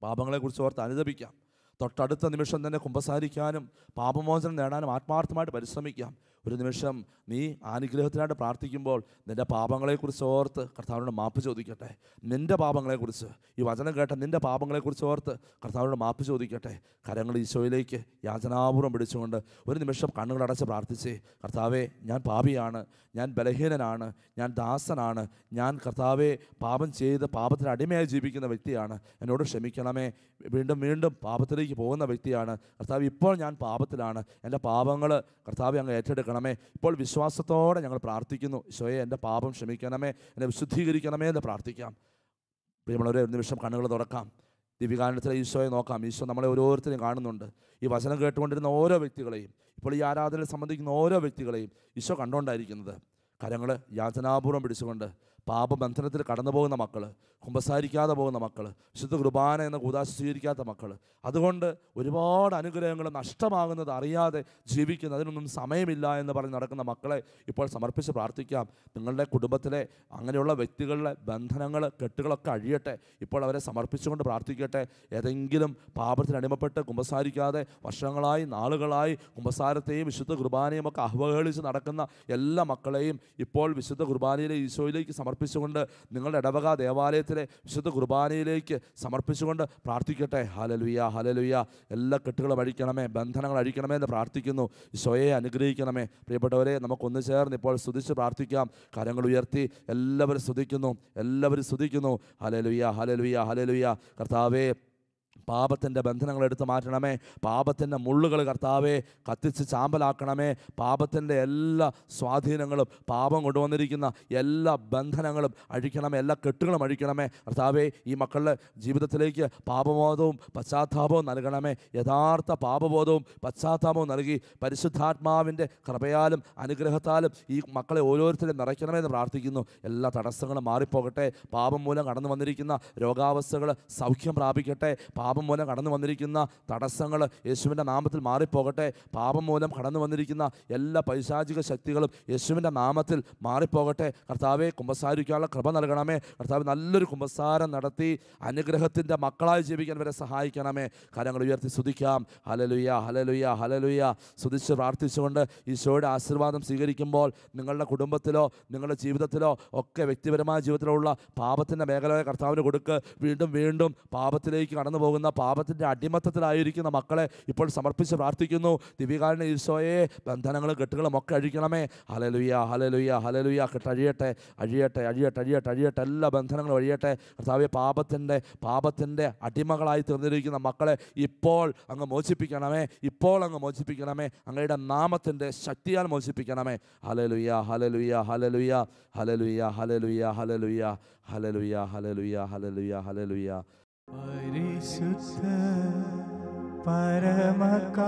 പാപങ്ങളെക്കുറിച്ച് ഓർത്ത് അനുദപിക്കാം. തൊട്ടടുത്ത നിമിഷം തന്നെ കുമ്പസാരിക്കാനും പാപമോചനം നേടാനും ആത്മാർത്ഥമായിട്ട് പരിശ്രമിക്കാം. ഒരു നിമിഷം നീ അനുഗ്രഹത്തിനായിട്ട് പ്രാർത്ഥിക്കുമ്പോൾ നിൻ്റെ പാപങ്ങളെക്കുറിച്ച് ഓർത്ത് കർത്താവിനോട് മാപ്പ് ചോദിക്കട്ടെ. നിൻ്റെ പാപങ്ങളെക്കുറിച്ച്, ഈ വചനം കേട്ട നിൻ്റെ പാപങ്ങളെക്കുറിച്ച് ഓർത്ത് കർത്താവിനോട് മാപ്പ് ചോദിക്കട്ടെ. കരങ്ങൾ ഈശോയിലേക്ക് യാചനാപൂർവ്വം പിടിച്ചുകൊണ്ട് ഒരു നിമിഷം കണ്ണുകളടച്ച് പ്രാർത്ഥിച്ച്, കർത്താവേ, ഞാൻ പാപിയാണ്, ഞാൻ ബലഹീനനാണ്, ഞാൻ ദാസനാണ്, ഞാൻ കർത്താവെ പാപം ചെയ്ത് പാപത്തിന് അടിമയായി ജീവിക്കുന്ന വ്യക്തിയാണ്, എന്നോട് ക്ഷമിക്കണമേ, വീണ്ടും വീണ്ടും പാപത്തിലേക്ക് പോകുന്ന വ്യക്തിയാണ് കർത്താവ്, ഇപ്പോൾ ഞാൻ പാപത്തിലാണ്, എൻ്റെ പാപങ്ങൾ കർത്താവെ അങ്ങ് ഏറ്റെടുക്കണമേ. ഇപ്പോൾ വിശ്വാസത്തോടെ ഞങ്ങൾ പ്രാർത്ഥിക്കുന്നു, ഈശോയെ എൻ്റെ പാപം ക്ഷമിക്കണമേ, എന്നെ വിശുദ്ധീകരിക്കണമേ എന്ന് പ്രാർത്ഥിക്കാം. പ്രിയമുള്ളവരെ, ഒരു നിമിഷം കണ്ണുകൾ തുറക്കാം. ദിവ്യകാരുണ്യത്തിലെ ഈശോയെ നോക്കാം. ഈശോ നമ്മളെ ഓരോരുത്തരെയും കാണുന്നുണ്ട്. ഈ വചനം കേട്ടുകൊണ്ടിരുന്ന ഓരോ വ്യക്തികളെയും, ഇപ്പോൾ ഈ ആരാധനയിൽ സംബന്ധിക്കുന്ന ഓരോ വ്യക്തികളെയും ഈശോ കണ്ടുകൊണ്ടായിരിക്കുന്നത്. കരങ്ങൾ യാചനാപൂർവ്വം പിടിച്ചുകൊണ്ട് പാപബന്ധനത്തിൽ കടന്നു പോകുന്ന മക്കൾ, കുമ്പസാരിക്കാതെ പോകുന്ന മക്കൾ, വിശുദ്ധ കുർബാന എന്ന കൂദാശ സ്വീകരിക്കാത്ത മക്കൾ, അതുകൊണ്ട് ഒരുപാട് അനുഗ്രഹങ്ങൾ നഷ്ടമാകുന്നത് അറിയാതെ ജീവിക്കുന്ന, അതിനൊന്നും സമയമില്ല എന്ന് പറഞ്ഞ് നടക്കുന്ന മക്കളെ ഇപ്പോൾ സമർപ്പിച്ച് പ്രാർത്ഥിക്കാം. നിങ്ങളുടെ കുടുംബത്തിലെ അങ്ങനെയുള്ള വ്യക്തികളുടെ ബന്ധനങ്ങൾ, കെട്ടുകളൊക്കെ അഴിയട്ടെ. ഇപ്പോൾ അവരെ സമർപ്പിച്ചുകൊണ്ട് പ്രാർത്ഥിക്കട്ടെ. ഏതെങ്കിലും പാപത്തിന് അടിമപ്പെട്ട് കുമ്പസാരിക്കാതെ വർഷങ്ങളായി, നാളുകളായി കുമ്പസാരത്തെയും വിശുദ്ധ കുർബാനയും ഒക്കെ അവഹേളിച്ച് നടക്കുന്ന എല്ലാ മക്കളെയും ഇപ്പോൾ വിശുദ്ധ കുർബാനയിലെ ഈശോയിലേക്ക് സമർപ്പിച്ചുകൊണ്ട്, നിങ്ങളുടെ ഇടവക ദേവാലയത്തിലെ വിശുദ്ധ കുർബാനയിലേക്ക് സമർപ്പിച്ചുകൊണ്ട് പ്രാർത്ഥിക്കട്ടെ. Hallelujah, hallelujah. എല്ലാ കെട്ടുകളും അഴിക്കണമേ, ബന്ധനങ്ങൾ അഴിക്കണമേ എന്ന് പ്രാർത്ഥിക്കുന്നു. ഈശോയെ അനുഗ്രഹിക്കണമേ. പ്രിയപ്പെട്ടവരെ, നമുക്കൊന്ന് ചേർന്ന് ഇപ്പോൾ സ്തുതിച്ച് പ്രാർത്ഥിക്കാം. കരങ്ങൾ ഉയർത്തി എല്ലാവരും സ്തുതിക്കുന്നു, എല്ലാവരും സ്തുതിക്കുന്നു. Hallelujah, hallelujah, hallelujah. കർത്താവേ, പാപത്തിൻ്റെ ബന്ധനങ്ങൾ എടുത്ത് മാറ്റണമേ. പാപത്തിൻ്റെ മുള്ളുകൾ കർത്താവെ കത്തിച്ച് ചാമ്പലാക്കണമേ. പാപത്തിൻ്റെ എല്ലാ സ്വാധീനങ്ങളും, പാപം കൊണ്ടുവന്നിരിക്കുന്ന എല്ലാ ബന്ധനങ്ങളും അഴിക്കണമേ, എല്ലാ കെട്ടുകളും അഴിക്കണമേ. കർത്താവെ, ഈ മക്കളുടെ ജീവിതത്തിലേക്ക് പാപബോധവും പശ്ചാത്താപവും നൽകണമേ. യഥാർത്ഥ പാപബോധവും പശ്ചാത്താപവും നൽകി പരിശുദ്ധാത്മാവിൻ്റെ കൃപയാലും അനുഗ്രഹത്താലും ഈ മക്കളെ ഓരോരുത്തരും നിറയ്ക്കണമെന്ന് പ്രാർത്ഥിക്കുന്നു. എല്ലാ തടസ്സങ്ങളും മാറിപ്പോകട്ടെ. പാപം മൂലം കടന്നു വന്നിരിക്കുന്ന രോഗാവസ്ഥകൾ സൗഖ്യം പ്രാപിക്കട്ടെ. പാപം മൂലം കടന്നു വന്നിരിക്കുന്ന തടസ്സങ്ങൾ യേശുവിൻ്റെ നാമത്തിൽ മാറിപ്പോകട്ടെ. പാപം മൂലം കടന്നു വന്നിരിക്കുന്ന എല്ലാ പൈശാചിക ശക്തികളും യേശുവിൻ്റെ നാമത്തിൽ മാറിപ്പോകട്ടെ. കർത്താവെ, കുമ്പസാരിക്കാനുള്ള കൃപ നൽകണമേ. കർത്താവ്, നല്ലൊരു കുമ്പസാരം നടത്തി അനുഗ്രഹത്തിൻ്റെ മക്കളായി ജീവിക്കാൻ വരെ സഹായിക്കണമേ. കരങ്ങൾ ഉയർത്തി സ്തുതിക്കാം. Hallelujah, hallelujah, hallelujah. സ്തുതിച്ച് പ്രാർത്ഥിച്ചുകൊണ്ട് ഈശോയുടെ ആശീർവാദം സ്വീകരിക്കുമ്പോൾ നിങ്ങളുടെ കുടുംബത്തിലോ നിങ്ങളുടെ ജീവിതത്തിലോ ഒക്കെ വ്യക്തിപരമായ ജീവിതത്തിലുള്ള പാപത്തിൻ്റെ മേഖലയെ കർത്താവിന് കൊടുക്ക്. വീണ്ടും വീണ്ടും പാപത്തിലേക്ക് കടന്നു പോകുന്ന പോകുന്ന പാപത്തിൻ്റെ അടിമത്തത്തിലായിരിക്കുന്ന മക്കളെ ഇപ്പോൾ സമർപ്പിച്ച് പ്രാർത്ഥിക്കുന്നു. ദിവ്യകാരുണ്യ ഈശോയെ, ബന്ധനങ്ങളും കെട്ടുകളും ഒക്കെ അഴിക്കണമേ. Hallelujah, hallelujah, hallelujah. കെട്ടഴിയട്ടെ, അഴിയട്ടെ, അഴിയട്ടെ, അഴിയട്ടെ, അഴിയട്ടെ. എല്ലാ ബന്ധനങ്ങളും അഴിയട്ടെ. കർത്താവേ, പാപത്തിൻ്റെ അടിമകളായി തീർന്നിരിക്കുന്ന മക്കളെ ഇപ്പോൾ അങ്ങ് മോചിപ്പിക്കണമേ, ഇപ്പോൾ അങ്ങ് മോചിപ്പിക്കണമേ. അങ്ങയുടെ നാമത്തിൻ്റെ ശക്തിയാൽ മോചിപ്പിക്കണമേ. Hallelujah, hallelujah, hallelujah, hallelujah, hallelujah, hallelujah, hallelujah, hallelujah, hallelujah, hallelujah. പരിശുദ്ധ പരമകാരുണ്യ